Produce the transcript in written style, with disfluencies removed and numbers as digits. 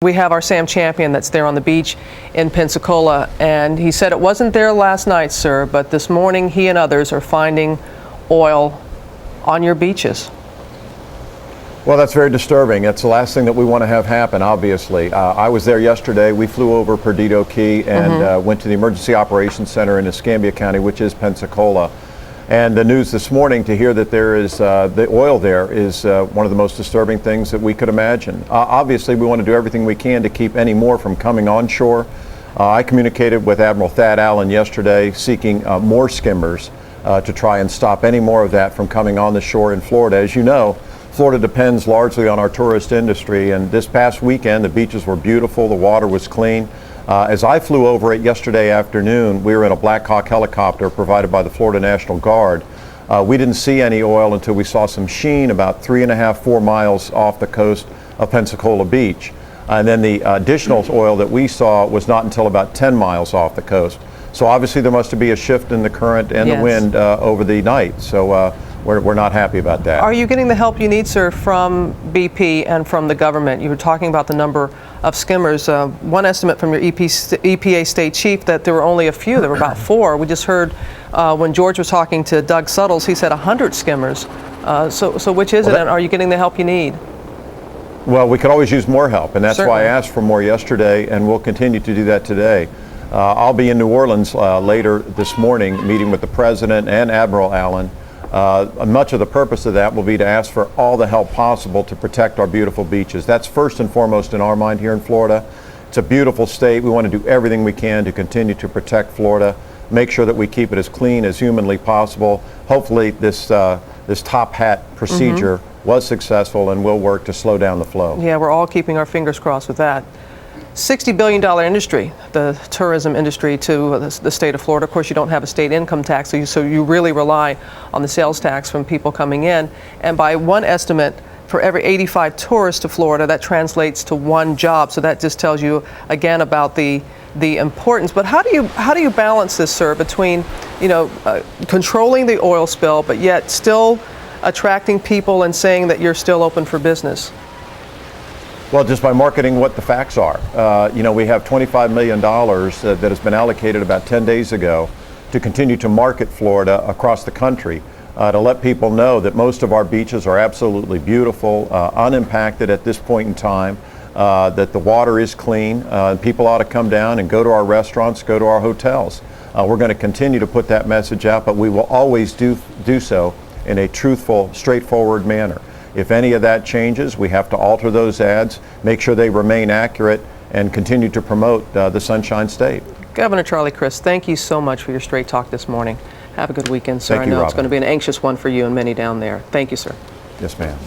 We have our Sam Champion that's there on the beach in Pensacola, and he said it wasn't there last night, sir, but this morning he and others are finding oil on your beaches. Well, that's very disturbing. It's the last thing that we want to have happen, obviously. I was there yesterday. We flew over Perdido Key and went to the Emergency Operations Center in Escambia County, which is Pensacola. And the news this morning to hear that there is the oil there is one of the most disturbing things that we could imagine. Obviously, we want to do everything we can to keep any more from coming onshore. I communicated with Admiral Thad Allen yesterday seeking more skimmers to try and stop any more of that from coming on the shore in Florida. As you know, Florida depends largely on our tourist industry, and this past weekend the beaches were beautiful, the water was clean. As I flew over it yesterday afternoon, we were in a Black Hawk helicopter provided by the Florida National Guard. We didn't see any oil until we saw some sheen about 3.5, 4 miles off the coast of Pensacola Beach. And then the additional oil that we saw was not until about 10 miles off the coast. So obviously there must be a shift in the current and the wind over the night. So we're not happy about that. Are you getting the help you need, sir, from BP and from the government? You were talking about the number of skimmers. One estimate from your EPA state chief that there were only a few. There were about 4. We just heard when George was talking to Doug Suttles, he said 100 skimmers. So which is it, and are you getting the help you need? Well, we could always use more help, and that's Certainly. why I asked for more yesterday, and we'll continue to do that today. I'll be in New Orleans later this morning meeting with the President and Admiral Allen. Much of the purpose of that will be to ask for all the help possible to protect our beautiful beaches. That's first and foremost in our mind here in Florida. It's a beautiful state. We want to do everything we can to continue to protect Florida, make sure that we keep it as clean as humanly possible. Hopefully this top hat procedure was successful and will work to slow down the flow. Yeah, we're all keeping our fingers crossed with that. $60 billion industry, the tourism industry to the state of Florida. Of course, you don't have a state income tax, so you really rely on the sales tax from people coming in. And by one estimate, for every 85 tourists to Florida, that translates to 1 job. So that just tells you again about the importance. But how do you balance this, sir, between controlling the oil spill, but yet still attracting people and saying that you're still open for business? Well, just by marketing what the facts are. We have $25 million that has been allocated about 10 days ago to continue to market Florida across the country, to let people know that most of our beaches are absolutely beautiful, unimpacted at this point in time, that the water is clean. People ought to come down and go to our restaurants, go to our hotels. We're going to continue to put that message out, but we will always do so in a truthful, straightforward manner. If any of that changes, we have to alter those ads, make sure they remain accurate, and continue to promote the Sunshine State. Governor Charlie Crist, thank you so much for your straight talk this morning. Have a good weekend, sir. Thank you, I know Robin. it's going to be an anxious one for you and many down there. Thank you, sir. Yes, ma'am.